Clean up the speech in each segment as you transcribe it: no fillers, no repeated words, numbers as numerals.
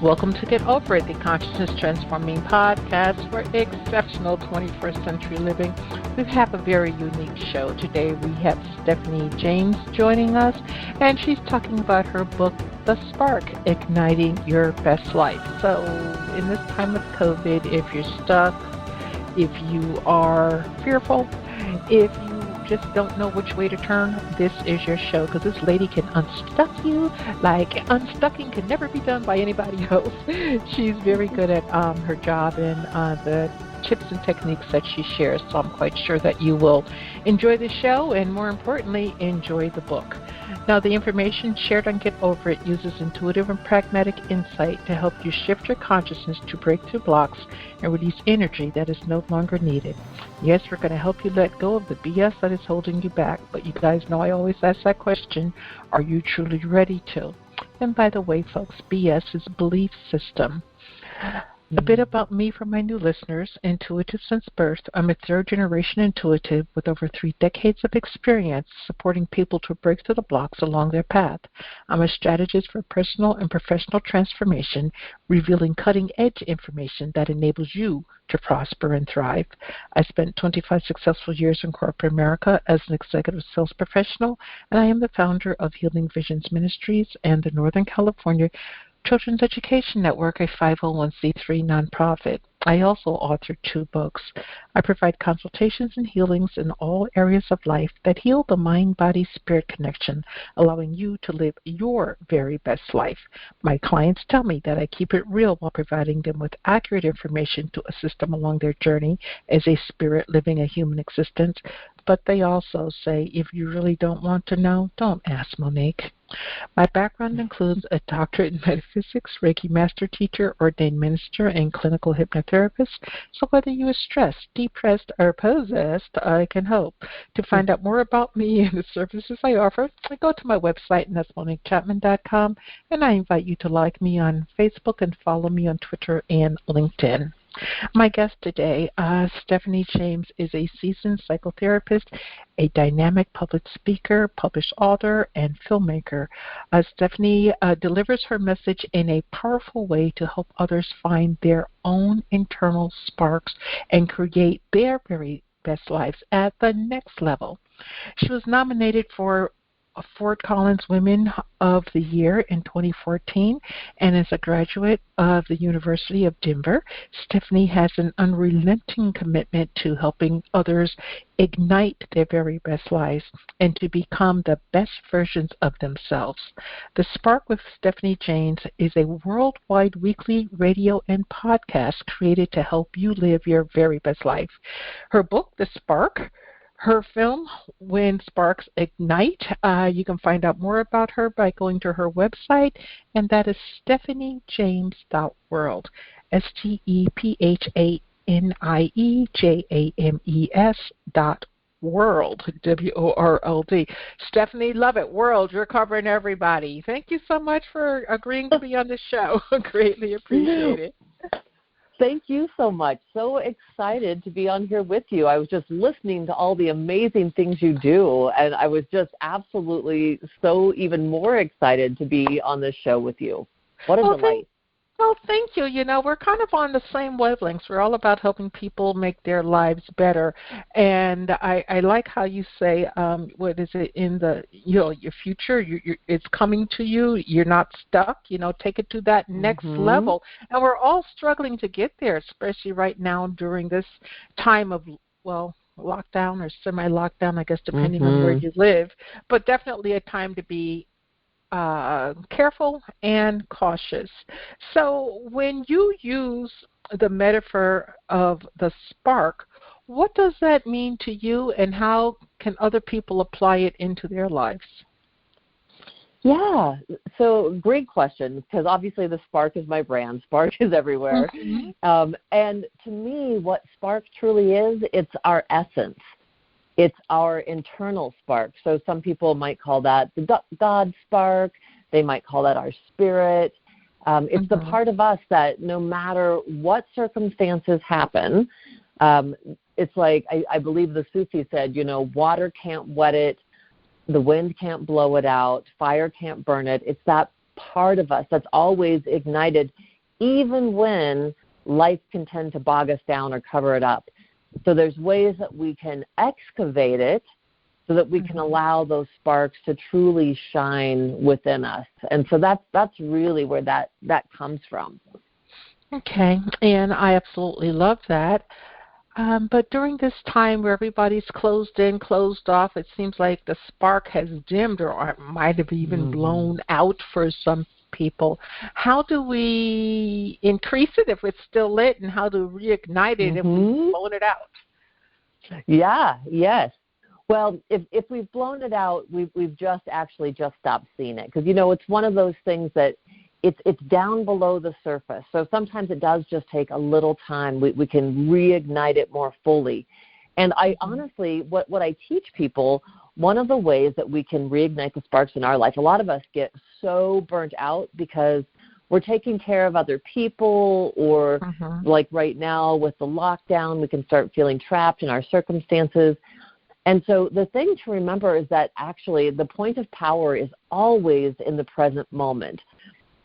Welcome to Get Over It, the Consciousness Transforming Podcast for exceptional 21st century living. We have a very unique show. Today we have Stephanie James joining us, and she's talking about her book, The Spark, Igniting Your Best Life. So in this time of COVID, if you're stuck, if you are fearful, if you just don't know which way to turn, this is your show, because this lady can unstuck you like unstucking can never be done by anybody else. She's very good at her job and the tips and techniques that she shares, so I'm quite sure that you will enjoy the show and, more importantly, enjoy the book. Now, the information shared on Get Over It uses intuitive and pragmatic insight to help you shift your consciousness to break through blocks and release energy that is no longer needed. Yes, we're going to help you let go of the BS that is holding you back, but you guys know I always ask that question, are you truly ready to? And by the way, folks, BS is a belief system. A bit about me for my new listeners. Intuitive since birth. I'm a third-generation intuitive with over 3 decades of experience supporting people to break through the blocks along their path. I'm a strategist for personal and professional transformation, revealing cutting-edge information that enables you to prosper and thrive. I spent 25 successful years in corporate America as an executive sales professional, and I am the founder of Healing Visions Ministries and the Northern California Children's Education Network, a 501c3 nonprofit. I also authored 2 books. I provide consultations and healings in all areas of life that heal the mind-body-spirit connection, allowing you to live your very best life. My clients tell me that I keep it real while providing them with accurate information to assist them along their journey as a spirit living a human existence. But they also say, if you really don't want to know, don't ask, Monique. My background includes a doctorate in metaphysics, Reiki master teacher, ordained minister, and clinical hypnotherapist. So whether you are stressed, depressed, or possessed, I can help. To find out more about me and the services I offer, go to my website, and that's MoniqueChapman.com, and I invite you to like me on Facebook and follow me on Twitter and LinkedIn. My guest today, Stephanie James, is a seasoned psychotherapist, a dynamic public speaker, published author, and filmmaker. Stephanie delivers her message in a powerful way to help others find their own internal sparks and create their very best lives at the next level. She was nominated for Fort Collins Women of the Year in 2014, and as a graduate of the University of Denver, Stephanie has an unrelenting commitment to helping others ignite their very best lives and to become the best versions of themselves. The Spark with Stephanie James is a worldwide weekly radio and podcast created to help you live your very best life. Her book, The Spark, her film, When Sparks Ignite, you can find out more about her by going to her website, and that is stephaniejames.world, StephanieJames.world, WORLD. Stephanie, love it. World, you're covering everybody. Thank you so much for agreeing to be on the show. Greatly appreciate it. Thank you so much. So excited to be on here with you. I was just listening to all the amazing things you do, and I was just absolutely so even more excited to be on this show with you. What a delight. Well, thank you. You know, we're kind of on the same wavelengths. We're all about helping people make their lives better. And I like how you say, what is it, in the, your future, it's coming to you. You're not stuck. Take it to that next level. And we're all struggling to get there, especially right now during this time of, lockdown or semi-lockdown, I guess, depending on where you live. But definitely a time to be careful and cautious. So when you use the metaphor of the spark, what does that mean to you, and how can other people apply it into their lives? Yeah, so great question, because obviously the Spark is my brand. Spark is everywhere. And to me, what Spark truly is, it's our essence. It's our internal spark. So some people might call that the God spark. They might call that our spirit. It's the part of us that no matter what circumstances happen, it's like I believe the Sufi said, water can't wet it, the wind can't blow it out, fire can't burn it. It's that part of us that's always ignited even when life can tend to bog us down or cover it up. So there's ways that we can excavate it so that we can allow those sparks to truly shine within us. And so that's really where that comes from. Okay, and I absolutely love that. But during this time where everybody's closed in, closed off, it seems like the spark has dimmed or it might have even blown out for some people. How do we increase it if it's still lit, and how to reignite it if we've blown it out? Yes. Well, if we've blown it out, we've just stopped seeing it. Because, it's one of those things that it's down below the surface. So sometimes it does just take a little time. We can reignite it more fully. And I honestly, what I teach people, one of the ways that we can reignite the sparks in our life, a lot of us get so burnt out because we're taking care of other people, or like right now with the lockdown, we can start feeling trapped in our circumstances. And so the thing to remember is that actually the point of power is always in the present moment.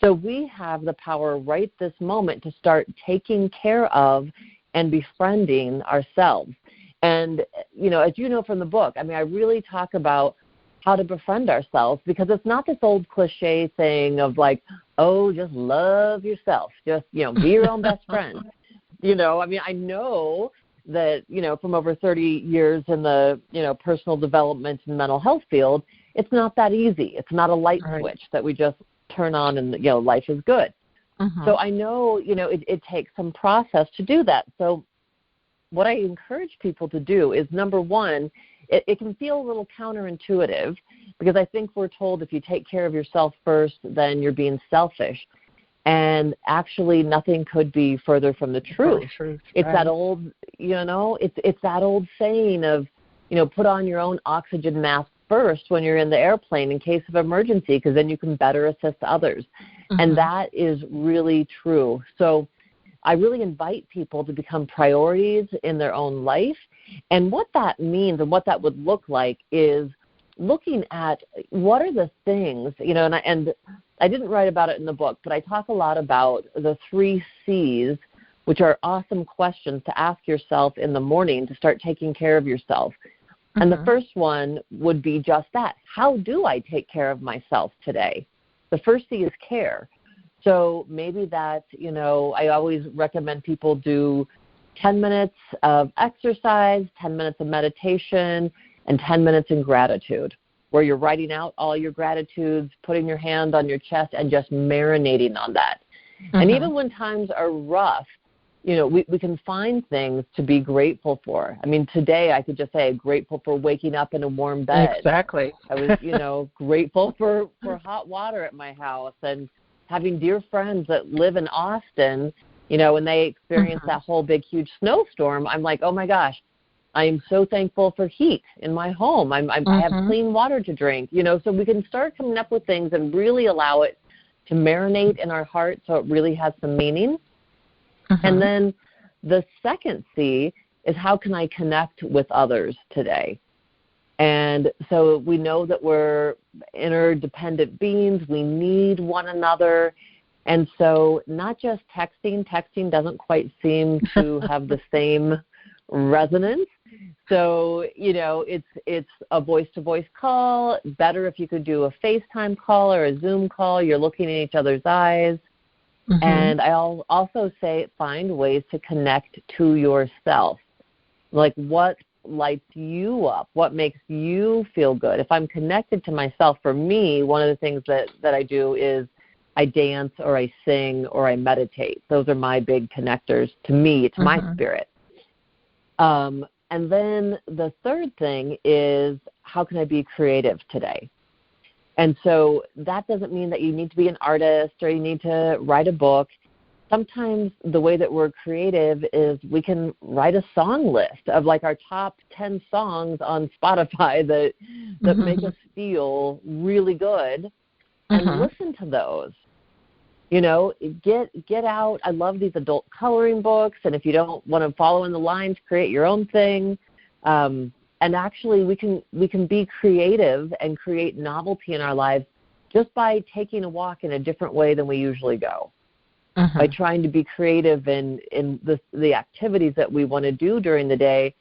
So we have the power right this moment to start taking care of and befriending ourselves. And, as you know from the book, I really talk about how to befriend ourselves, because it's not this old cliche thing of like, oh, just love yourself, just, be your own best friend. I know that, from over 30 years in the, personal development and mental health field, it's not that easy. It's not a light switch that we just turn on and, life is good. So I know, it takes some process to do that. So what I encourage people to do is, number one, it can feel a little counterintuitive, because I think we're told if you take care of yourself first, then you're being selfish. And actually nothing could be further from the truth. It's that old, it's that old saying of, put on your own oxygen mask first when you're in the airplane in case of emergency, because then you can better assist others. And that is really true. So I really invite people to become priorities in their own life. And what that means and what that would look like is looking at what are the things, and I didn't write about it in the book, but I talk a lot about the 3 C's, which are awesome questions to ask yourself in the morning to start taking care of yourself. And the first one would be just that. How do I take care of myself today? The first C is care. So maybe that, I always recommend people do 10 minutes of exercise, 10 minutes of meditation, and 10 minutes in gratitude, where you're writing out all your gratitudes, putting your hand on your chest, and just marinating on that. And even when times are rough, we can find things to be grateful for. Today I could just say grateful for waking up in a warm bed. Exactly. I was, grateful for hot water at my house, and having dear friends that live in Austin, when they experience that whole big, huge snowstorm, I'm like, oh my gosh, I'm so thankful for heat in my home. I have clean water to drink, so we can start coming up with things and really allow it to marinate in our heart so it really has some meaning. And then the second C is, how can I connect with others today? And so we know that we're interdependent beings. We need one another. And so not just texting doesn't quite seem to have the same resonance. So, it's a voice-to-voice call. Better if you could do a FaceTime call or a Zoom call. You're looking in each other's eyes. And I'll also say find ways to connect to yourself. Like, what lights you up? What makes you feel good? If I'm connected to myself, for me, one of the things that I do is I dance or I sing or I meditate. Those are my big connectors to me, to my spirit. And then the third thing is, how can I be creative today? And so that doesn't mean that you need to be an artist or you need to write a book. Sometimes the way that we're creative is we can write a song list of like our top 10 songs on Spotify that make us feel really good, and listen to those. Get out. I love these adult coloring books, and if you don't want to follow in the lines, create your own thing. And actually, we can be creative and create novelty in our lives just by taking a walk in a different way than we usually go. by trying to be creative in the activities that we want to do during the day.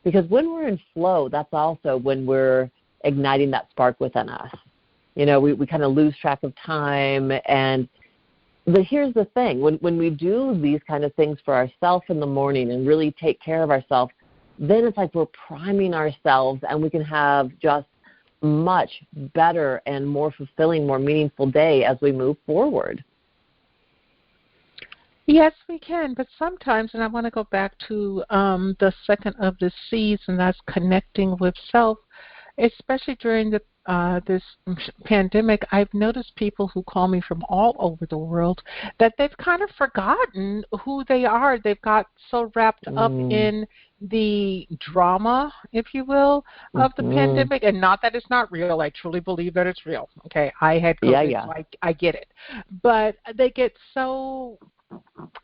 Because when we're in flow, that's also when we're igniting that spark within us. You know, we kind of lose track of time. But here's the thing. When we do these kind of things for ourselves in the morning and really take care of ourselves, then it's like we're priming ourselves, and we can have just much better and more fulfilling, more meaningful day as we move forward. Yes, we can, but sometimes, and I want to go back to the second of the C's, and that's connecting with self, especially during this pandemic. I've noticed people who call me from all over the world that they've kind of forgotten who they are. They've got so wrapped up in the drama, if you will, of the pandemic, and not that it's not real. I truly believe that it's real. Okay, I had COVID, so I get it. But they get so,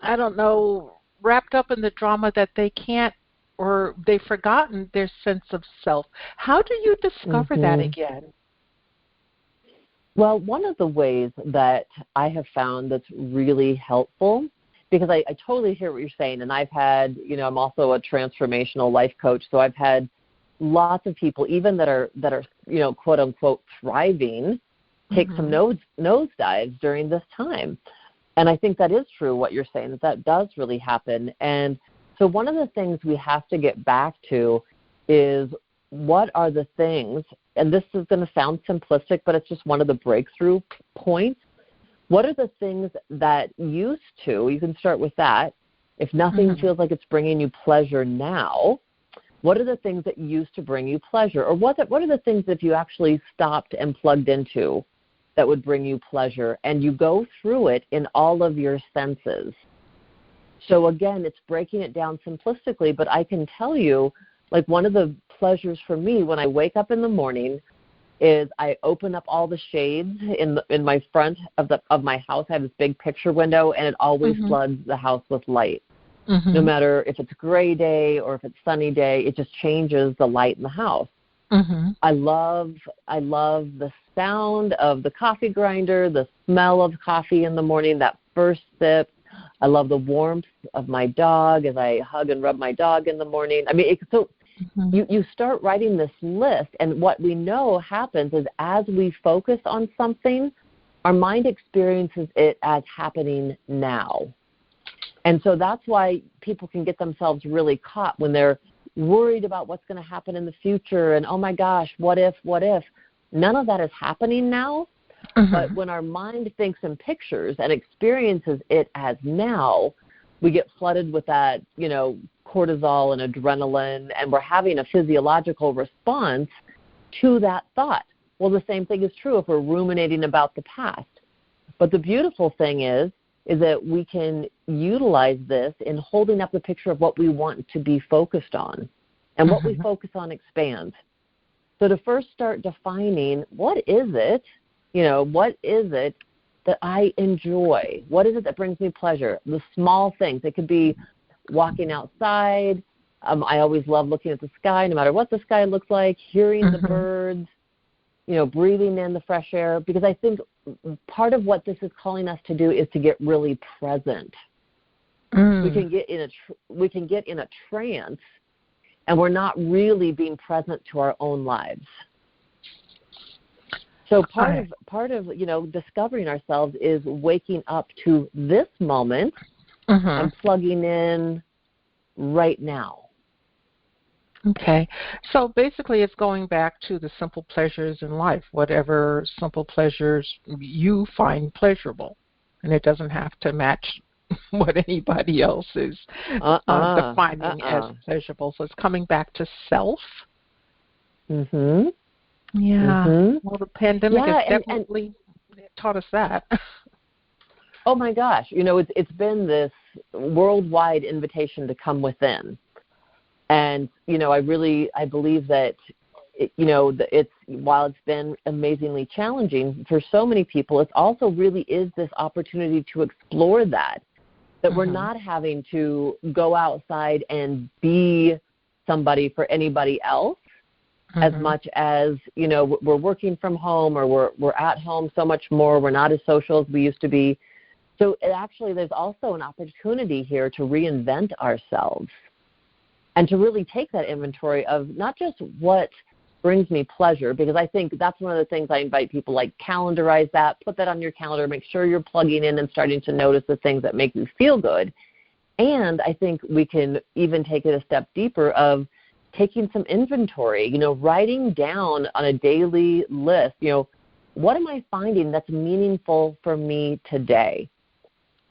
I don't know, wrapped up in the drama that they can't, or they've forgotten their sense of self. How do you discover that again? Well, one of the ways that I have found that's really helpful, because I totally hear what you're saying, and I've had, you know, I'm also a transformational life coach, so I've had lots of people, even that are you know, quote unquote thriving, take some nosedives during this time. And I think that is true, what you're saying, that does really happen. And so one of the things we have to get back to is, what are the things, and this is going to sound simplistic, but it's just one of the breakthrough points. What are the things that used to, you can start with that, if nothing feels like it's bringing you pleasure now, what are the things that used to bring you pleasure? Or what are the things that if you actually stopped and plugged into that would bring you pleasure, and you go through it in all of your senses? So again, it's breaking it down simplistically, but I can tell you, like, one of the pleasures for me when I wake up in the morning is I open up all the shades in my front of my house. I have this big picture window, and it always floods the house with light. No matter if it's a gray day or if it's sunny day, it just changes the light in the house. I love the sound of the coffee grinder, the smell of coffee in the morning, that first sip. I love the warmth of my dog as I hug and rub my dog in the morning. I mean, you start writing this list, and what we know happens is as we focus on something, our mind experiences it as happening now. And so that's why people can get themselves really caught when they're worried about what's going to happen in the future and, oh my gosh, what if? None of that is happening now. But when our mind thinks in pictures and experiences it as now, we get flooded with that, you know, cortisol and adrenaline, and we're having a physiological response to that thought. Well, the same thing is true if we're ruminating about the past. But the beautiful thing is that we can utilize this in holding up the picture of what we want to be focused on. And what we focus on expands. So to first start defining, what is it that I enjoy? What is it that brings me pleasure? The small things. It could be walking outside. I always love looking at the sky, no matter what the sky looks like, hearing the birds, you know, breathing in the fresh air. Because I think part of what this is calling us to do is to get really present. We can get in a trance, and we're not really being present to our own lives. So part of you know, discovering ourselves is waking up to this moment and plugging in right now. Okay. So basically it's going back to the simple pleasures in life, whatever simple pleasures you find pleasurable. And it doesn't have to match what anybody else is defining as pleasurable. So it's coming back to self. Yeah. Well, the pandemic has definitely taught us that. Oh my gosh! You know, it's been this worldwide invitation to come within, and you know, I believe that while it's been amazingly challenging for so many people, it also really is this opportunity to explore that we're not having to go outside and be somebody for anybody else. As much as, you know, we're working from home, or we're at home so much more. We're not as social as we used to be. So there's also an opportunity here to reinvent ourselves and to really take that inventory of not just what brings me pleasure, because I think that's one of the things I invite people, like, calendarize that, put that on your calendar, make sure you're plugging in and starting to notice the things that make you feel good. And I think we can even take it a step deeper of taking some inventory, writing down on a daily list, what am I finding that's meaningful for me today?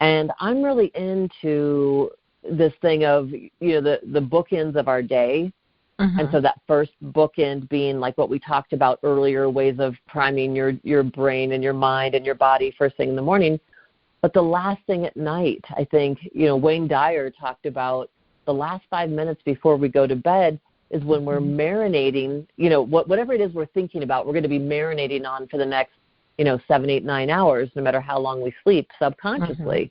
And I'm really into this thing of, the bookends of our day. Mm-hmm. And so that first bookend being like what we talked about earlier, ways of priming your brain and your mind and your body first thing in the morning. But the last thing at night, I think, Wayne Dyer talked about the last 5 minutes before we go to bed is when we're marinating, whatever it is we're thinking about, we're going to be marinating on for the next, 7, 8, 9 hours, no matter how long we sleep subconsciously.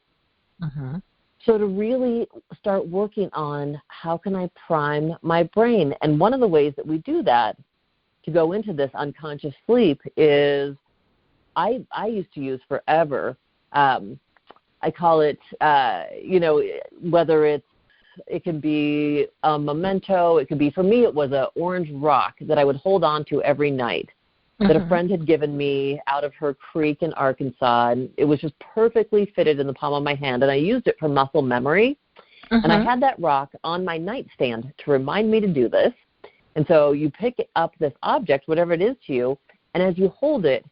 Mm-hmm. So to really start working on how can I prime my brain. And one of the ways that we do that to go into this unconscious sleep is I used to use forever. I call it, whether it can be a memento. It could be, for me, it was an orange rock that I would hold on to every night that a friend had given me out of her creek in Arkansas. And it was just perfectly fitted in the palm of my hand. And I used it for muscle memory. And I had that rock on my nightstand to remind me to do this. And so you pick up this object, whatever it is to you, and as you hold it,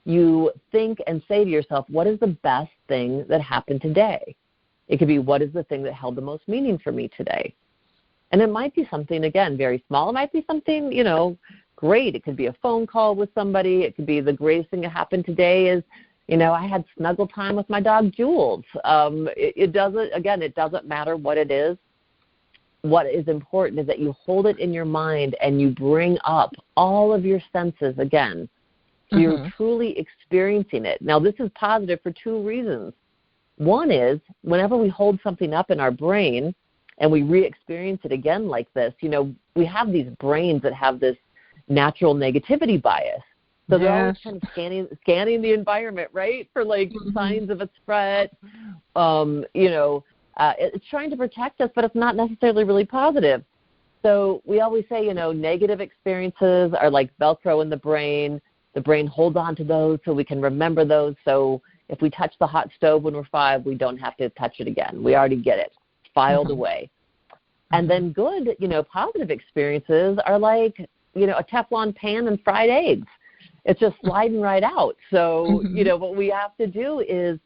you think and say to yourself, what is the best thing that happened today? It could be, what is the thing that held the most meaning for me today? And it might be something, again, very small. It might be something, great. It could be a phone call with somebody. It could be the greatest thing that happened today is, I had snuggle time with my dog, Jules. It doesn't matter what it is. What is important is that you hold it in your mind and you bring up all of your senses again. So you're truly experiencing it. Now, this is positive for two reasons. One is, whenever we hold something up in our brain and we re-experience it again like this, we have these brains that have this natural negativity bias. So they're always kind of scanning the environment, right, for signs of a threat. It's trying to protect us, but it's not necessarily really positive. So we always say, negative experiences are like Velcro in the brain. The brain holds on to those so we can remember those. So if we touch the hot stove when we're 5, we don't have to touch it again. We already get it filed away. And then good, positive experiences are like, a Teflon pan and fried eggs. It's just sliding right out. So, what we have to do is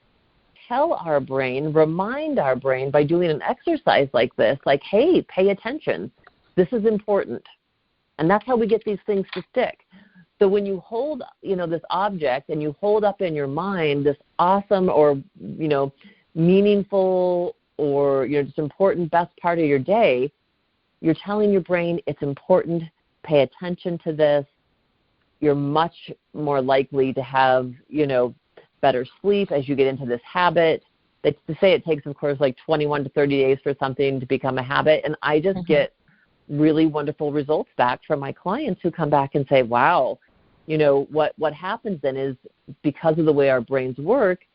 tell our brain, remind our brain by doing an exercise like this, like, hey, pay attention. This is important. And that's how we get these things to stick. So when you hold, this object and you hold up in your mind this awesome or, meaningful or, just important best part of your day, you're telling your brain it's important, pay attention to this. You're much more likely to have, better sleep as you get into this habit. To say it takes, of course, 21 to 30 days for something to become a habit. And I just get really wonderful results back from my clients who come back and say, wow, what happens then is because of the way our brains work,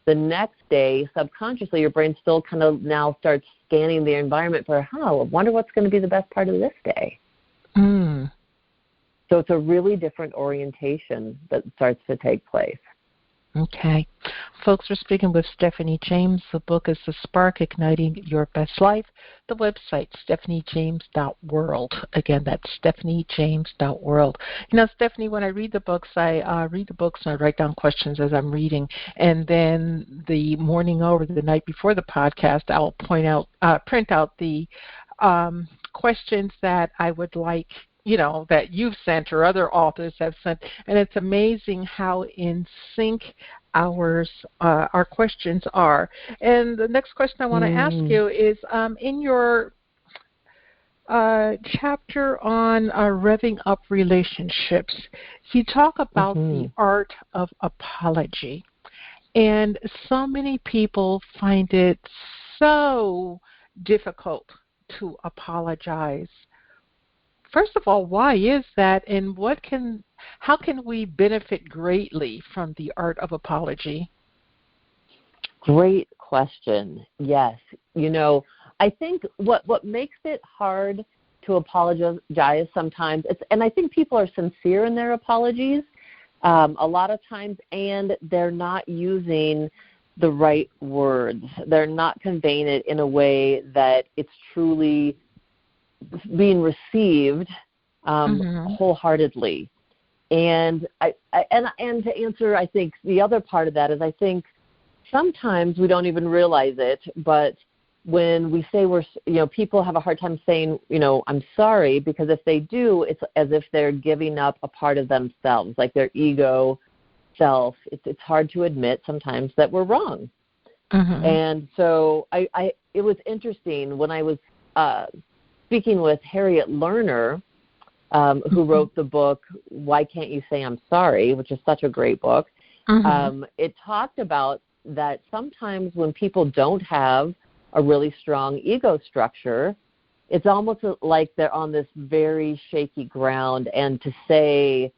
the next day, subconsciously, your brain still kind of now starts scanning the environment for, I wonder what's going to be the best part of this day. So it's a really different orientation that starts to take place. Okay. Folks, we're speaking with Stephanie James. The book is The Spark, Igniting Your Best Life. The website, stephaniejames.world. Again, that's stephaniejames.world. Stephanie, when I read the books, I read the books and I write down questions as I'm reading. And then the morning over, the night before the podcast, I'll print out the questions that I would like, that you've sent or other authors have sent. And it's amazing how in sync our questions are. And the next question I want to ask you is, in your chapter on revving up relationships, you talk about the art of apology. And so many people find it so difficult to apologize. First of all, why is that, and how can we benefit greatly from the art of apology? Great question. Yes. I think what makes it hard to apologize sometimes, and I think people are sincere in their apologies a lot of times, and they're not using the right words. They're not conveying it in a way that it's truly being received wholeheartedly. And and to answer, I think the other part of that is I think sometimes we don't even realize it, but when we say people have a hard time saying, I'm sorry, because if they do, it's as if they're giving up a part of themselves, like their ego self. It's hard to admit sometimes that we're wrong. And so it was interesting when I was speaking with Harriet Lerner, who wrote the book, Why Can't You Say I'm Sorry, which is such a great book. It talked about that sometimes when people don't have a really strong ego structure, it's almost like they're on this very shaky ground, and to say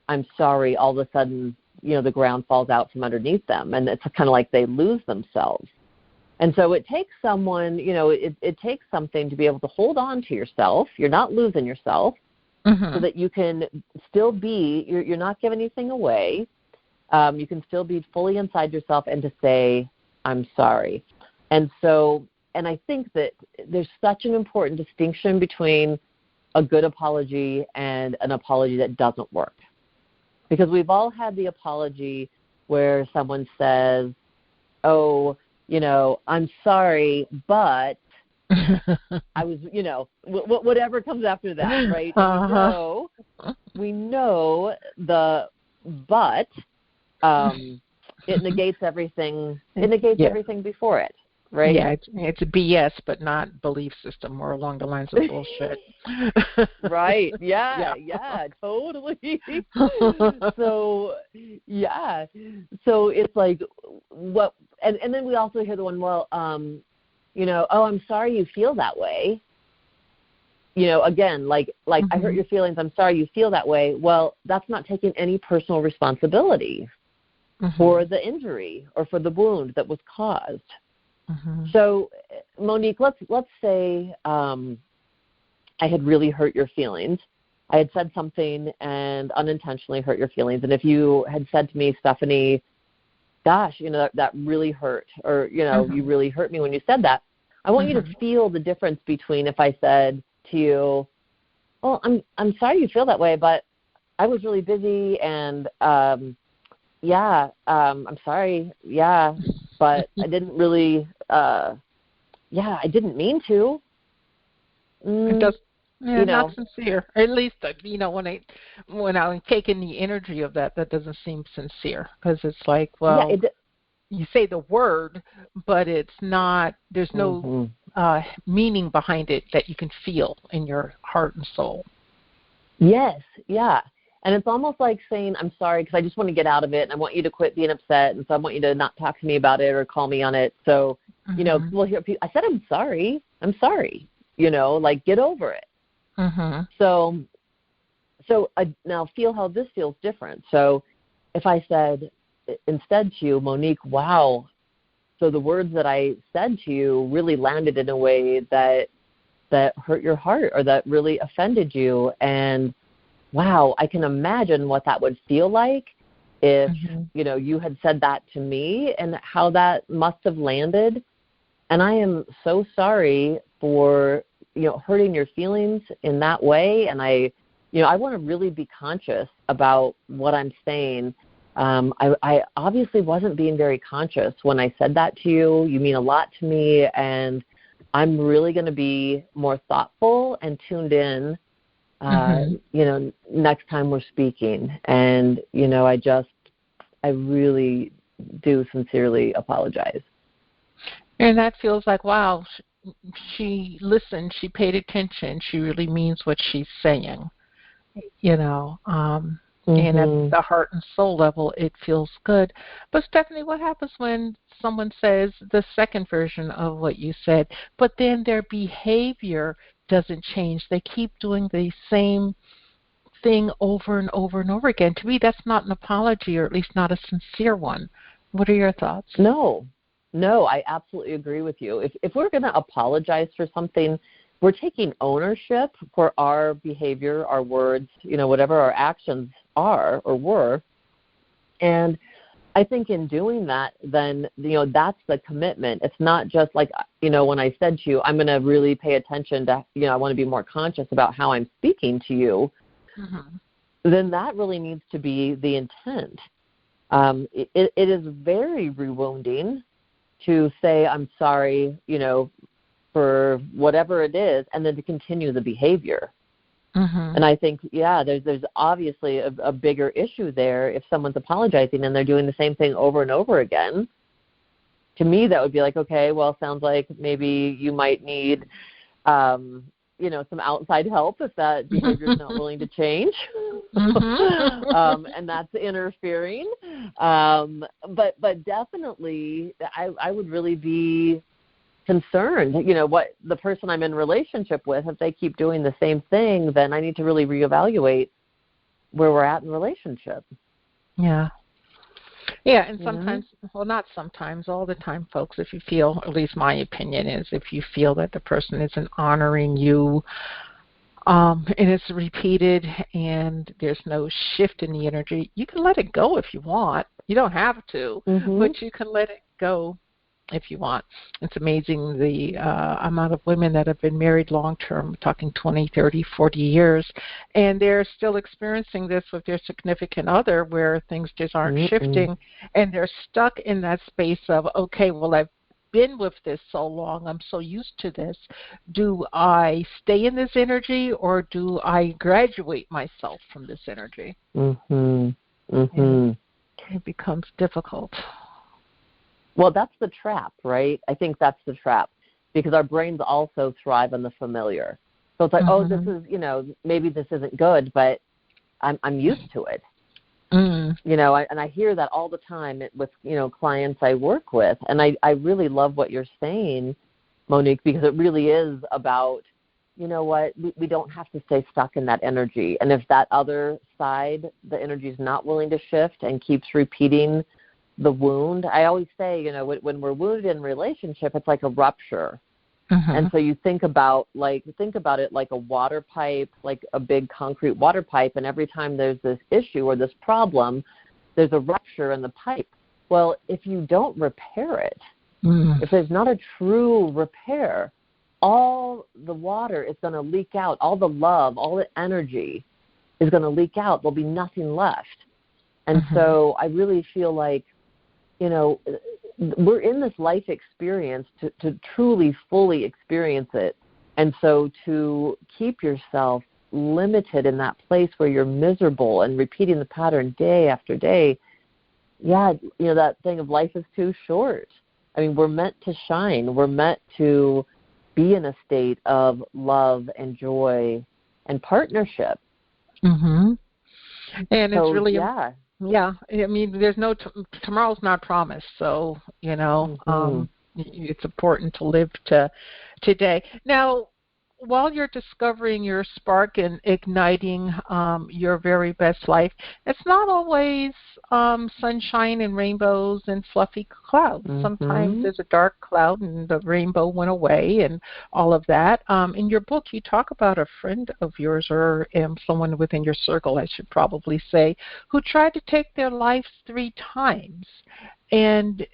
I'm sorry, all of a sudden, the ground falls out from underneath them, and it's kind of like they lose themselves. And so it takes someone, it takes something to be able to hold on to yourself. You're not losing yourself, so that you can still be, you're not giving anything away. You can still be fully inside yourself and to say, I'm sorry. And I think that there's such an important distinction between a good apology and an apology that doesn't work. Because we've all had the apology where someone says, oh, I'm sorry, but I was, whatever comes after that, right? We know the but. It negates everything. It negates everything before it, right? Yeah, it's a BS, but not belief system, more along the lines of bullshit. Right. Yeah, totally. So it's like what, and then we also hear the one, well, oh, I'm sorry you feel that way. Again, like I hurt your feelings. I'm sorry you feel that way. Well, that's not taking any personal responsibility for the injury or for the wound that was caused. So, Monique, let's say I had really hurt your feelings. I had said something and unintentionally hurt your feelings. And if you had said to me, Stephanie, gosh, that really hurt, or, you really hurt me when you said that, I want you to feel the difference between if I said to you, well, I'm sorry you feel that way, but I was really busy and, I'm sorry, but I didn't really, I didn't mean to. It does, not sincere. At least, when I'm taking the energy of that doesn't seem sincere, because it's like, well, you say the word, but it's not, there's no meaning behind it that you can feel in your heart and soul. Yes, yeah. And it's almost like saying, I'm sorry, because I just want to get out of it, and I want you to quit being upset, and so I want you to not talk to me about it or call me on it. So, we'll hear people, I said, I'm sorry, like, get over it. So now feel how this feels different. So if I said instead to you, Monique, wow, so the words that I said to you really landed in a way that hurt your heart or that really offended you, and wow, I can imagine what that would feel like if, you had said that to me, and how that must have landed. And I am so sorry for, hurting your feelings in that way. And I want to really be conscious about what I'm saying. I obviously wasn't being very conscious when I said that to you. You mean a lot to me, and I'm really going to be more thoughtful and tuned in next time we're speaking. And, I really do sincerely apologize. And that feels like, wow, she listened, she paid attention, she really means what she's saying, and at the heart and soul level, it feels good. But Stephanie, what happens when someone says the second version of what you said, but then their behavior doesn't change? They keep doing the same thing over and over and over again. To me, that's not an apology, or at least not a sincere one. What are your thoughts? No, No, I absolutely agree with you. If we're going to apologize for something, we're taking ownership for our behavior, our words, whatever our actions are or were. And I think in doing that, then, that's the commitment. It's not just like, when I said to you, I'm going to really pay attention to, I want to be more conscious about how I'm speaking to you, then that really needs to be the intent. It is very rewounding to say, I'm sorry, for whatever it is, and then to continue the behavior. And I think, there's obviously a bigger issue there if someone's apologizing and they're doing the same thing over and over again. To me, that would be like, okay, well, sounds like maybe you might need, some outside help if that behavior is not willing to change. And that's interfering. But definitely, I would really be concerned, what the person I'm in relationship with, if they keep doing the same thing, then I need to really reevaluate where we're at in the relationship. Yeah. Yeah, and sometimes, well, not sometimes, all the time, folks, if you feel, at least my opinion is, if you feel that the person isn't honoring you, and it's repeated and there's no shift in the energy, you can let it go if you want. You don't have to, but you can let it go if you want. It's amazing the amount of women that have been married long-term, talking 20, 30, 40 years, and they're still experiencing this with their significant other where things just aren't shifting, and they're stuck in that space of, okay, well, I've been with this so long, I'm so used to this. Do I stay in this energy or do I graduate myself from this energy? And it becomes difficult. Well, that's the trap, right? I think that's the trap, because our brains also thrive on the familiar. So it's like, oh, this is, maybe this isn't good, but I'm used to it. And I hear that all the time with, clients I work with. And I really love what you're saying, Monique, because it really is about, we don't have to stay stuck in that energy. And if that other side, the energy is not willing to shift and keeps repeating the wound, I always say, when we're wounded in relationship, it's like a rupture. And so you think about it like a water pipe, like a big concrete water pipe, and every time there's this issue or this problem, there's a rupture in the pipe. Well, if you don't repair it, if there's not a true repair, all the water is going to leak out, all the love, all the energy is going to leak out. There'll be nothing left. And so I really feel like, we're in this life experience to truly, fully experience it. And so to keep yourself limited in that place where you're miserable and repeating the pattern day after day, that thing of life is too short. I mean, we're meant to shine. We're meant to be in a state of love and joy and partnership. And it's really... Yeah, I mean, there's no tomorrow's not promised, so it's important to live today. Now, while you're discovering your spark and igniting your very best life, it's not always sunshine and rainbows and fluffy clouds. Sometimes there's a dark cloud and the rainbow went away and all of that. In your book, you talk about a friend of yours, or someone within your circle, I should probably say, who tried to take their life 3 times. And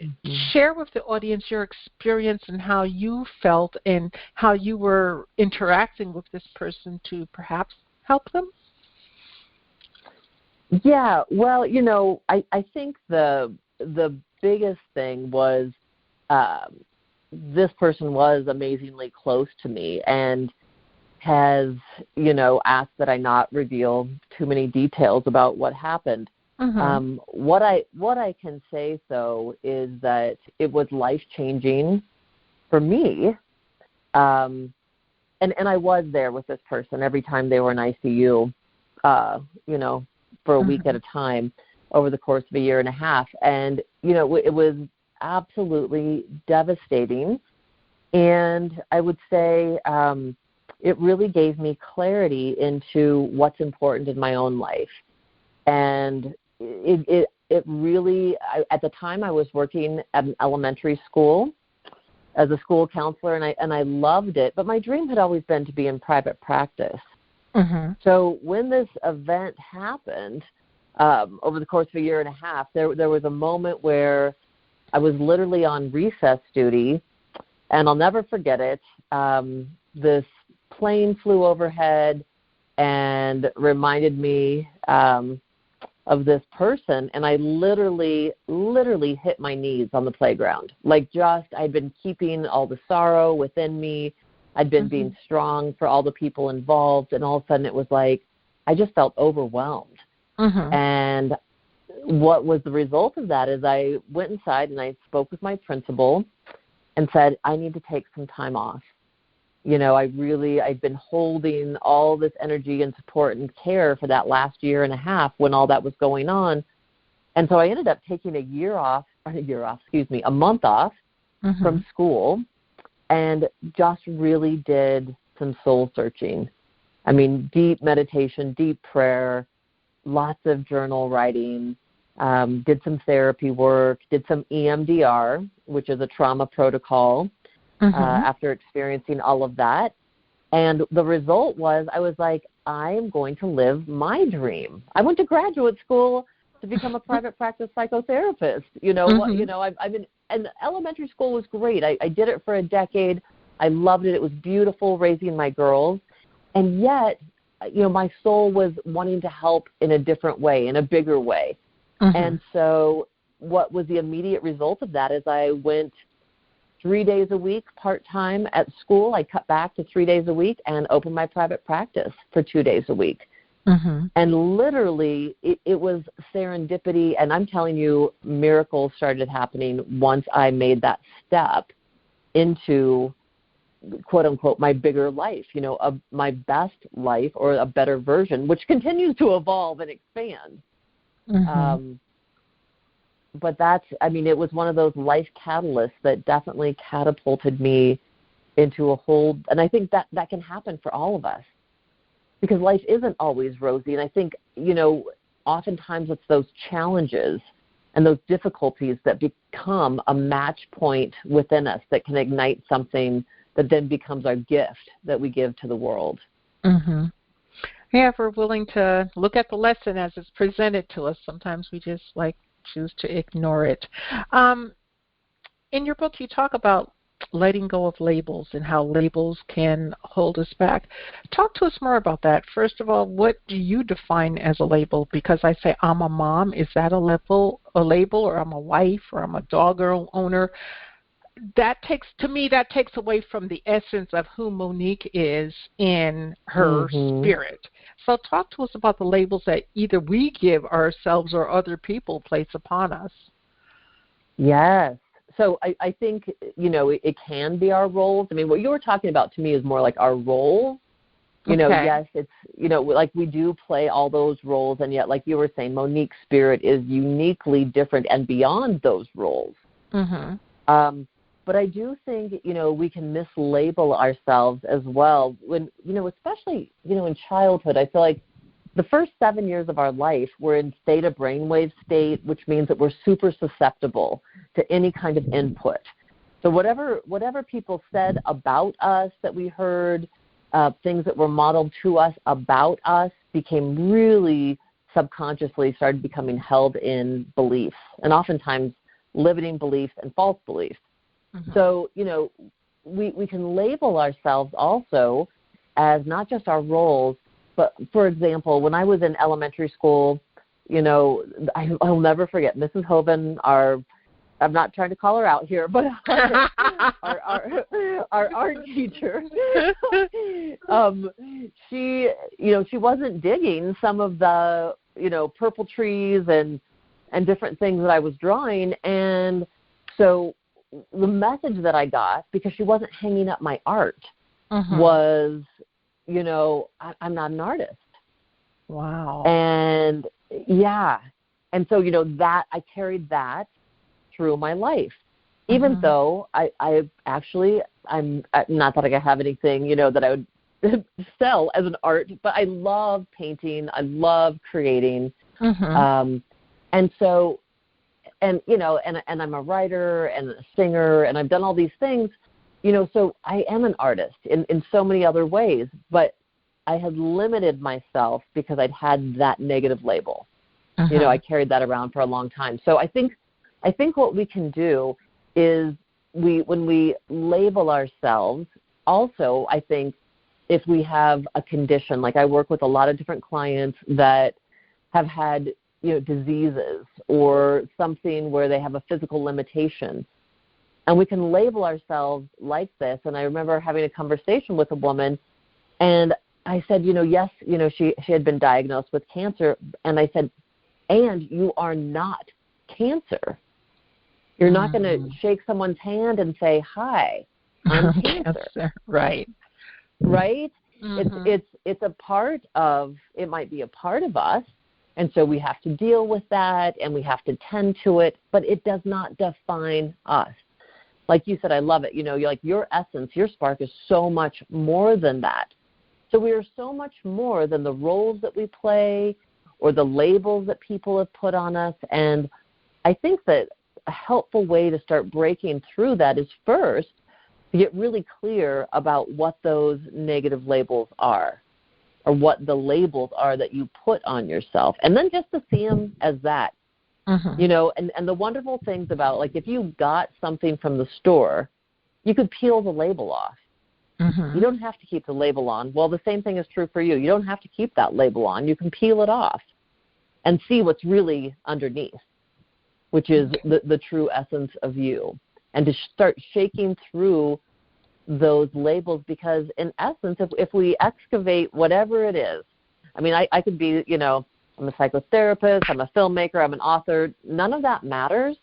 share with the audience your experience and how you felt and how you were interacting with this person to perhaps help them. Yeah, well, I think the biggest thing was this person was amazingly close to me and has, asked that I not reveal too many details about what happened. What I can say, though, is that it was life-changing for me. And I was there with this person every time they were in ICU, for a week at a time over the course of a year and a half. And, it was absolutely devastating. And I would say it really gave me clarity into what's important in my own life. And it really, at the time I was working at an elementary school as a school counselor, and I loved it. But my dream had always been to be in private practice. Mm-hmm. So when this event happened, over the course of a year and a half, there was a moment where I was literally on recess duty, and I'll never forget it. This plane flew overhead and reminded me of this person, and I literally hit my knees on the playground. I'd been keeping all the sorrow within me. I'd been being strong for all the people involved, and all of a sudden it was like I just felt overwhelmed. And what was the result of that is I went inside and I spoke with my principal and said, I need to take some time off. I'd been holding all this energy and support and care for that last year and a half when all that was going on. And so I ended up taking a month off from school, and just really did some soul searching. I mean, deep meditation, deep prayer, lots of journal writing, did some therapy work, did some EMDR, which is a trauma protocol, after experiencing all of that. And the result was I was like, I am going to live my dream. I went to graduate school to become a private practice psychotherapist. And elementary school was great. I did it for a decade. I loved it. It was beautiful raising my girls. And yet, my soul was wanting to help in a different way, in a bigger way. And so what was the immediate result of that is I went 3 days a week part-time at school. I cut back to 3 days a week and opened my private practice for 2 days a week. And literally, it was serendipity, and I'm telling you, miracles started happening once I made that step into, quote-unquote, my bigger life, my best life or a better version, which continues to evolve and expand. But it was one of those life catalysts that definitely catapulted me into a whole, and I think that can happen for all of us, because life isn't always rosy. And I think, oftentimes it's those challenges and those difficulties that become a match point within us that can ignite something that then becomes our gift that we give to the world. Yeah, if we're willing to look at the lesson as it's presented to us, sometimes we just choose to ignore it. In your book, you talk about letting go of labels and how labels can hold us back. Talk to us more about that. First of all, what do you define as a label? Because I say I'm a mom. Is that a label, or I'm a wife, or I'm a dog owner? That takes away from the essence of who Monique is in her spirit. So talk to us about the labels that either we give ourselves or other people place upon us. Yes. So I think, it can be our roles. I mean, what you were talking about to me is more like our roles. Yes, it's, we do play all those roles, and yet, like you were saying, Monique's spirit is uniquely different and beyond those roles. But I do think, we can mislabel ourselves as well when, especially, in childhood. I feel like the first 7 years of our life, we're in theta brainwave state, which means that we're super susceptible to any kind of input. So whatever people said about us that we heard, things that were modeled to us about us became really subconsciously started becoming held in beliefs, and oftentimes limiting beliefs and false beliefs. So, we can label ourselves also as not just our roles, but, for example, when I was in elementary school, I'll never forget Mrs. Hoven, I'm not trying to call her out here, but our art teacher, she wasn't digging some of the, purple trees and different things that I was drawing. And so the message that I got, because she wasn't hanging up my art, was, I'm not an artist. Wow. And and so, that I carried that through my life, even though I'm not that I have anything, that I would sell as an art, but I love painting. I love creating. And so, and I'm a writer and a singer, and I've done all these things, so I am an artist in so many other ways, but I had limited myself because I'd had that negative label. I carried that around for a long time. So I think what we can do is when we label ourselves, also, I think if we have a condition, like I work with a lot of different clients that have had, diseases or something where they have a physical limitation, and we can label ourselves like this. And I remember having a conversation with a woman, and I said, yes, she had been diagnosed with cancer, and I said, and you are not cancer. You're not going to shake someone's hand and say, hi, I'm cancer. Right. Right? It's a part of, it might be a part of us, and so we have to deal with that, and we have to tend to it, but it does not define us. Like you said, I love it. You're like, your essence, your spark is so much more than that. So we are so much more than the roles that we play or the labels that people have put on us. And I think that a helpful way to start breaking through that is first to get really clear about what those negative labels are, or what the labels are that you put on yourself, and then just to see them as that. And the wonderful things about, like, if you got something from the store, you could peel the label off. You don't have to keep the label on. Well, the same thing is true for you. You don't have to keep that label on. You can peel it off and see what's really underneath, which is the true essence of you, and to start shaking through those labels, because in essence, if we excavate whatever it is, I mean, I could be, I'm a psychotherapist, I'm a filmmaker, I'm an author, none of that matters,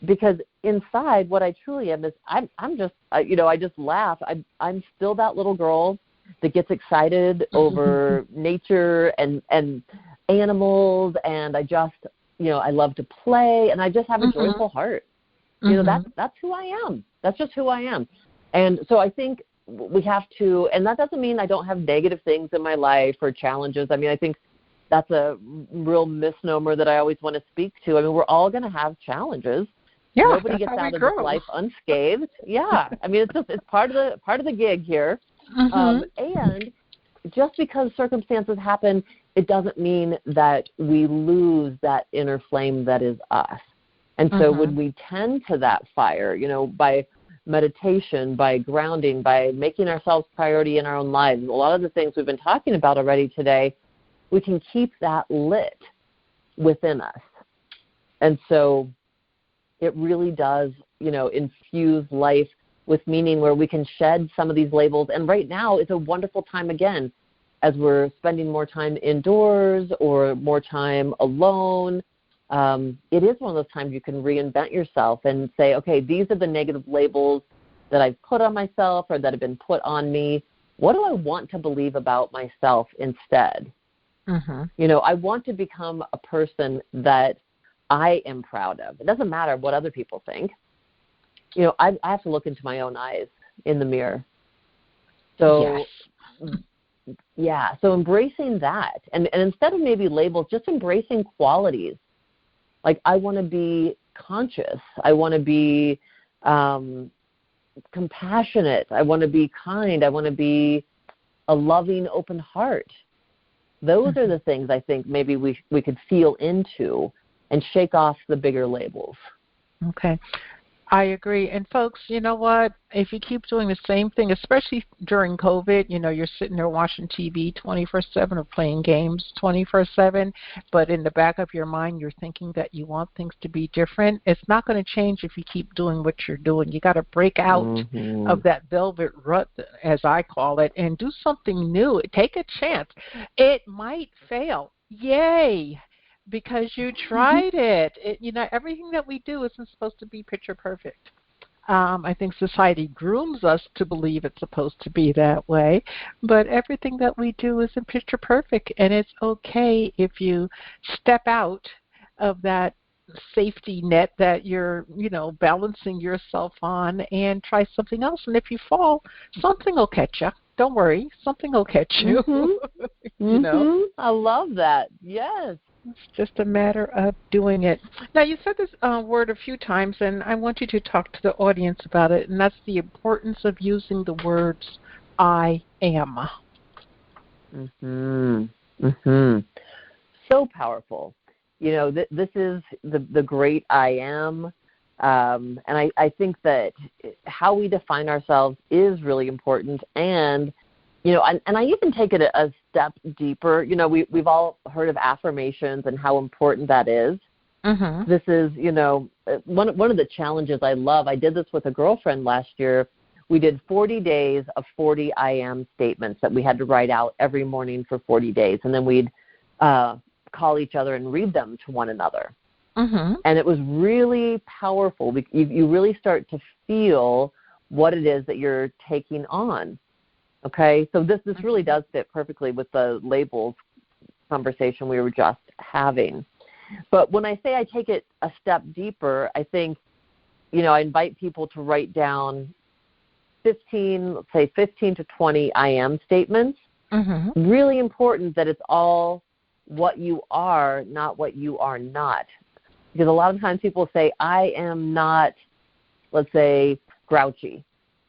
because inside what I truly am is I'm just, I just laugh. I'm still that little girl that gets excited over nature and animals, and I just, I love to play, and I just have a joyful heart. That's who I am. That's just who I am. And so I think we have to, and that doesn't mean I don't have negative things in my life or challenges. I mean, I think that's a real misnomer that I always want to speak to. I mean, we're all going to have challenges. Yeah, nobody gets out of this life unscathed. Yeah, I mean, it's part of the gig here. And just because circumstances happen, it doesn't mean that we lose that inner flame that is us. And so when we tend to that fire, by meditation, by grounding, by making ourselves priority in our own lives, a lot of the things we've been talking about already today, we can keep that lit within us. And so it really does, infuse life with meaning, where we can shed some of these labels. And right now is a wonderful time, again, as we're spending more time indoors or more time alone. It is one of those times you can reinvent yourself and say, okay, these are the negative labels that I've put on myself or that have been put on me. What do I want to believe about myself instead? I want to become a person that I am proud of. It doesn't matter what other people think. I have to look into my own eyes in the mirror. So, so embracing that. And instead of maybe labels, just embracing qualities. Like, I want to be conscious. I want to be compassionate. I want to be kind. I want to be a loving, open heart. Those are the things I think maybe we could feel into and shake off the bigger labels. Okay. I agree. And folks, you know what? If you keep doing the same thing, especially during COVID, you're sitting there watching TV 24/7 or playing games 24/7, but in the back of your mind, you're thinking that you want things to be different. It's not going to change if you keep doing what you're doing. You got to break out of that velvet rut, as I call it, and do something new. Take a chance. It might fail. Yay! Because you tried it. Everything that we do isn't supposed to be picture perfect. I think society grooms us to believe it's supposed to be that way, but everything that we do isn't picture perfect, and it's okay if you step out of that safety net that you're, balancing yourself on and try something else. And if you fall, something will catch you. Don't worry, something will catch you. I love that. Yes. It's just a matter of doing it. Now, you said this word a few times, and I want you to talk to the audience about it, and that's the importance of using the words I am. So powerful. You know, this is the great I am. And I think that how we define ourselves is really important. And, you know, and I even take it a step deeper. You know, we've all heard of affirmations and how important that is. Mm-hmm. This is, you know, one of the challenges I love. I did this with a girlfriend last year. We did 40 days of 40 I am statements that we had to write out every morning for 40 days. And then we'd call each other and read them to one another. Mm-hmm. And it was really powerful. You really start to feel what it is that you're taking on. Okay? So this really does fit perfectly with the labels conversation we were just having. But when I say I take it a step deeper, I think, you know, I invite people to write down 15 to 20 I am statements. Mm-hmm. Really important that it's all what you are, not what you are not. Because a lot of times people say, I am not, let's say, grouchy.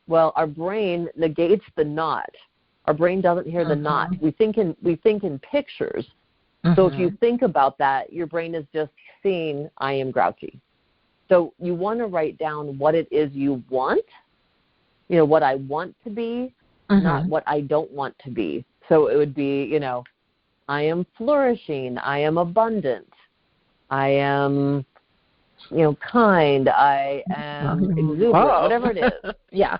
Well, our brain negates the not. Our brain doesn't hear the not. We think in pictures. So if you think about that, your brain is just seeing, I am grouchy. So you want to write down what it is you want, you know, what I want to be, not what I don't want to be. So it would be, you know, I am flourishing, I am abundant, I am, you know, kind, I am exuberant, whatever it is. Yeah.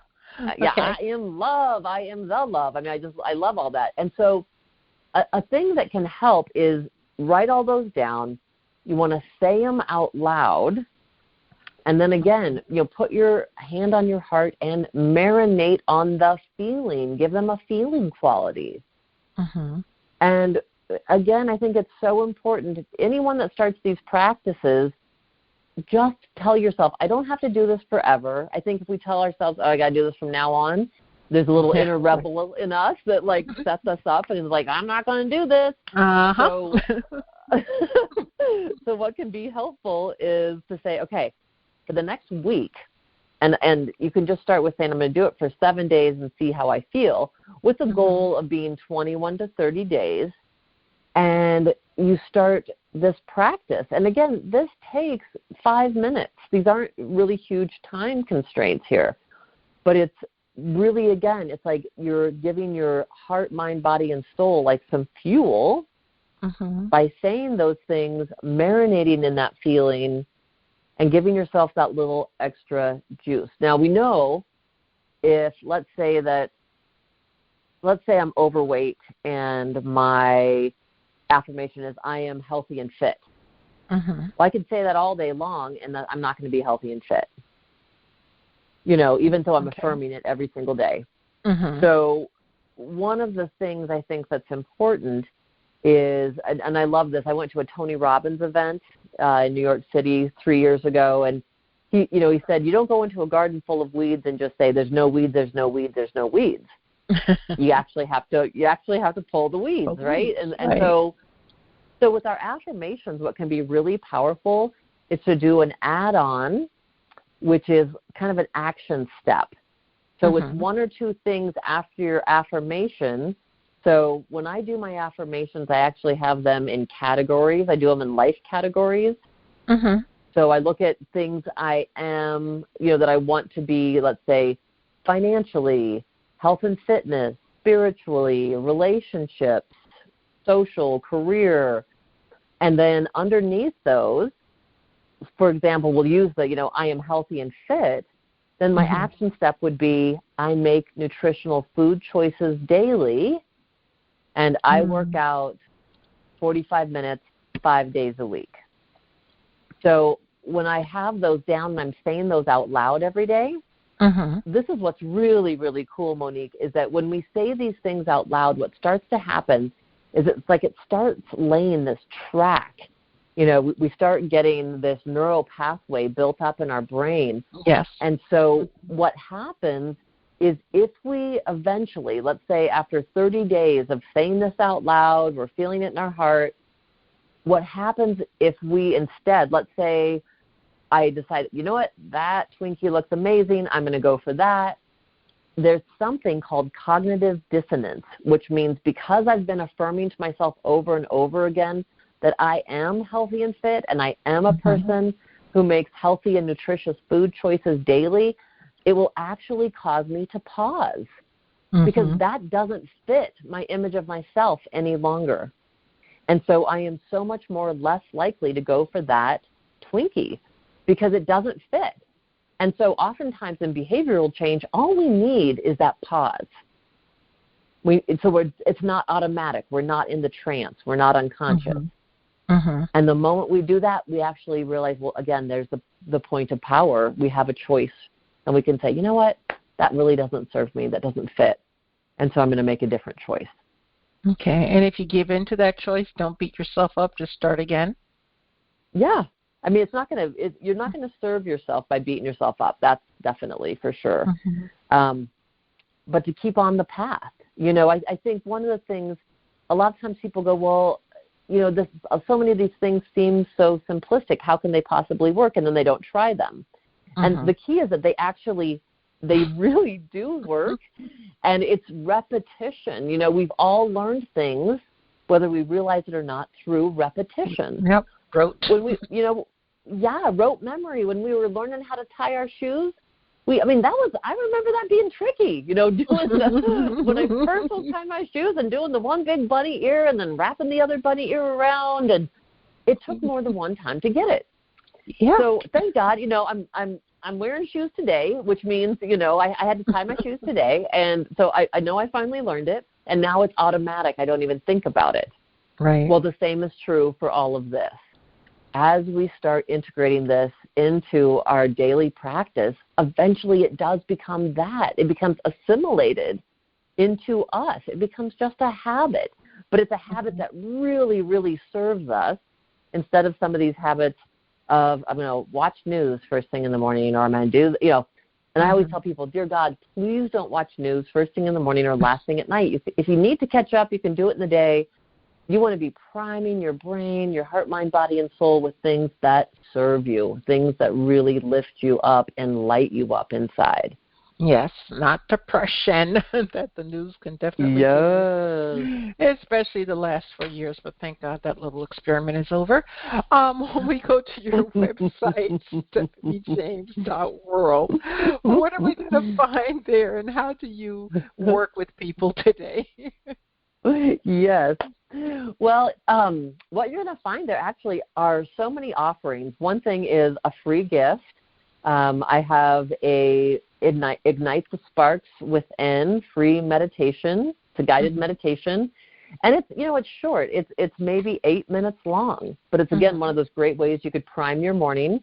Yeah, okay. I am love, I am the love. I mean, I love all that. And so a thing that can help is write all those down. You want to say them out loud. And then again, you know, put your hand on your heart and marinate on the feeling. Give them a feeling quality. Mm-hmm. And again, I think it's so important. Anyone that starts these practices, just tell yourself, I don't have to do this forever. I think if we tell ourselves, oh, I got to do this from now on, there's a little inner rebel in us that, like, sets us up and is like, I'm not going to do this. So what can be helpful is to say, okay, for the next week, and you can just start with saying, I'm going to do it for 7 days and see how I feel, with the goal of being 21 to 30 days. And you start this practice. And again, this takes 5 minutes. These aren't really huge time constraints here. But it's really, again, it's like you're giving your heart, mind, body, and soul like some fuel by saying those things, marinating in that feeling, and giving yourself that little extra juice. Now, we know if, let's say I'm overweight and my affirmation is, I am healthy and fit. Well, I could say that all day long and that I'm not going to be healthy and fit. You know, even though I'm affirming it every single day. So one of the things I think that's important is, and I love this, I went to a Tony Robbins event in New York City 3 years ago, and he said, you don't go into a garden full of weeds and just say, there's no weeds, there's no weeds, there's no weeds. You actually have to pull the weeds, right? And so with our affirmations, what can be really powerful is to do an add-on, which is kind of an action step. So it's one or two things after your affirmation. So when I do my affirmations, I actually have them in categories. I do them in life categories. So I look at things I am, you know, that I want to be, let's say, financially, health and fitness, spiritually, relationships, social, career. And then underneath those, for example, we'll use the, you know, I am healthy and fit. Then my action step would be, I make nutritional food choices daily, and I work out 45 minutes, 5 days a week. So when I have those down and I'm saying those out loud every day, this is what's really, really cool, Monique, is that when we say these things out loud, what starts to happen is it's like it starts laying this track. You know, we start getting this neural pathway built up in our brain. Yes. And so what happens is if we eventually, let's say after 30 days of saying this out loud, we're feeling it in our heart, what happens if we instead, let's say I decide, you know what, that Twinkie looks amazing, I'm going to go for that. There's something called cognitive dissonance, which means because I've been affirming to myself over and over again that I am healthy and fit and I am a person who makes healthy and nutritious food choices daily, it will actually cause me to pause because that doesn't fit my image of myself any longer. And so I am so much more less likely to go for that Twinkie because it doesn't fit. And so oftentimes in behavioral change, all we need is that pause. It's not automatic. We're not in the trance. We're not unconscious. And the moment we do that, we actually realize, well, again, there's the point of power. We have a choice. And we can say, you know what, that really doesn't serve me. That doesn't fit. And so I'm going to make a different choice. Okay. And if you give in to that choice, don't beat yourself up. Just start again. Yeah. I mean, you're not going to serve yourself by beating yourself up. That's definitely for sure. But to keep on the path, I think one of the things, a lot of times people go, well, so many of these things seem so simplistic. How can they possibly work? And then they don't try them. And the key is that they really do work. And it's repetition. We've all learned things, whether we realize it or not, through repetition. Yep. Rote. When we, rote memory. When we were learning how to tie our shoes, I remember that being tricky, when I first was tying my shoes and doing the one big bunny ear and then wrapping the other bunny ear around, and it took more than one time to get it. Yeah. So thank God, I'm wearing shoes today, which means, I had to tie my shoes today, and so I know I finally learned it, and now it's automatic. I don't even think about it. Right. Well, the same is true for all of this. As we start integrating this into our daily practice, eventually it does become that. It becomes assimilated into us. It becomes just a habit. But it's a habit that really, really serves us instead of some of these habits of, I'm going to watch news first thing in the morning, or I'm going to do, and I always tell people, dear God, please don't watch news first thing in the morning or last thing at night. If you need to catch up, you can do it in the day. You want to be priming your brain, your heart, mind, body, and soul with things that serve you, things that really lift you up and light you up inside. Yes, not depression that the news can definitely do, especially the last 4 years. But thank God that little experiment is over. When we go to your website, StephanieJames.world, what are we going to find there, and how do you work with people today? Yes. Well, what you're going to find there actually are so many offerings. One thing is a free gift. I have a Ignite the Sparks Within free meditation. It's a guided meditation. And it's short. It's maybe 8 minutes long. But it's, again, one of those great ways you could prime your morning.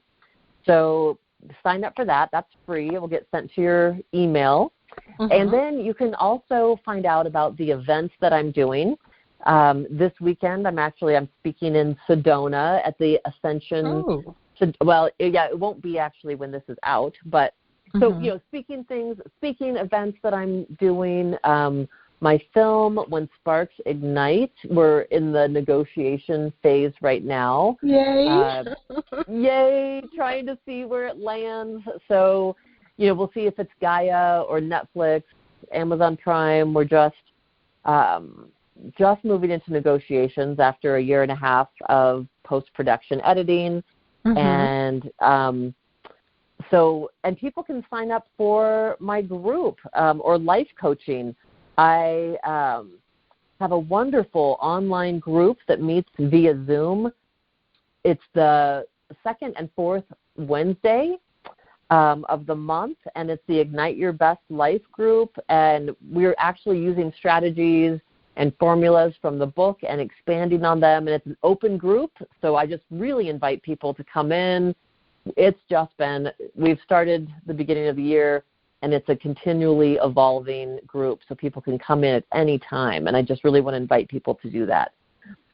So sign up for that. That's free. It will get sent to your email. And then you can also find out about the events that I'm doing. This weekend, I'm speaking in Sedona at the Ascension. Well, it won't be actually when this is out, but so, speaking events that I'm doing, my film, When Sparks Ignite, we're in the negotiation phase right now. Yay! Yay, trying to see where it lands. So, we'll see if it's Gaia or Netflix, Amazon Prime. We're just moving into negotiations after a year and a half of post-production editing. And and people can sign up for my group or life coaching. I have a wonderful online group that meets via Zoom. It's the second and fourth Wednesday of the month, and it's the Ignite Your Best Life group. And we're actually using strategies and formulas from the book and expanding on them. And it's an open group, so I just really invite people to come in. We've started the beginning of the year, and it's a continually evolving group, so people can come in at any time. And I just really want to invite people to do that.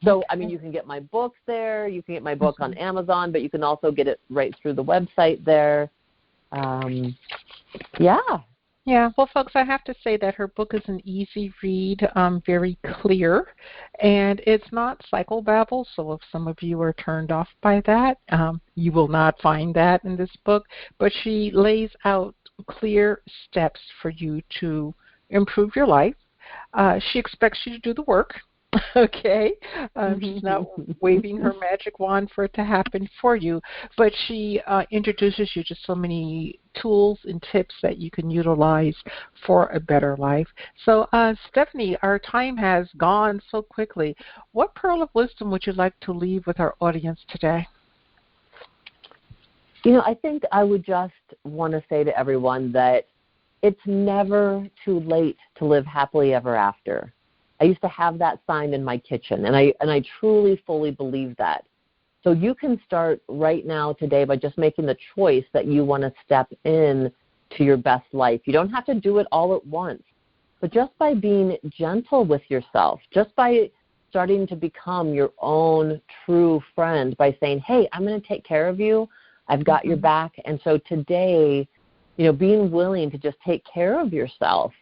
So, you can get my books there. You can get my book on Amazon, but you can also get it right through the website there. Yeah, well, folks, I have to say that her book is an easy read, very clear, and it's not psychobabble. So if some of you are turned off by that, you will not find that in this book. But she lays out clear steps for you to improve your life. She expects you to do the work. Okay, she's not waving her magic wand for it to happen for you, but she introduces you to so many tools and tips that you can utilize for a better life. So, Stephanie, our time has gone so quickly. What pearl of wisdom would you like to leave with our audience today? I think I would just want to say to everyone that it's never too late to live happily ever after. I used to have that sign in my kitchen, and I truly, fully believe that. So you can start right now today by just making the choice that you want to step in to your best life. You don't have to do it all at once, but just by being gentle with yourself, just by starting to become your own true friend by saying, hey, I'm going to take care of you. I've got your back. And so today, being willing to just take care of yourself,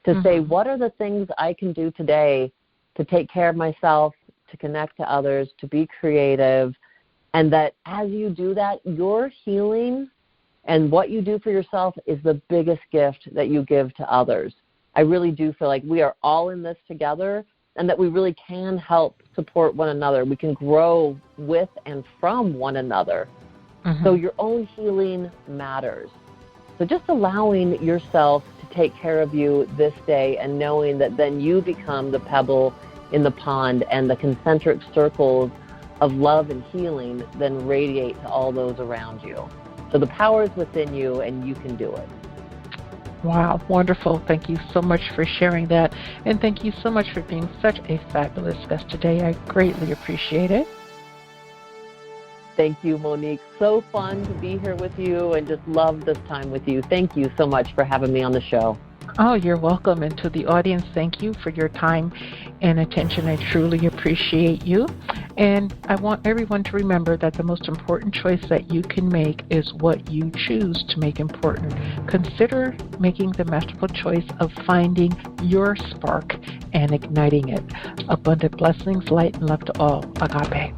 to say, what are the things I can do today to take care of myself, to connect to others, to be creative, and that as you do that, your healing and what you do for yourself is the biggest gift that you give to others. I really do feel like we are all in this together and that we really can help support one another. We can grow with and from one another. So your own healing matters. So just allowing yourself to take care of you this day and knowing that then you become the pebble in the pond and the concentric circles of love and healing then radiate to all those around you. So the power is within you and you can do it. Wow, wonderful. Thank you so much for sharing that. And thank you so much for being such a fabulous guest today. I greatly appreciate it. Thank you, Monique. So fun to be here with you and just love this time with you. Thank you so much for having me on the show. Oh, you're welcome. And to the audience, thank you for your time and attention. I truly appreciate you. And I want everyone to remember that the most important choice that you can make is what you choose to make important. Consider making the masterful choice of finding your spark and igniting it. Abundant blessings, light, and love to all. Agape.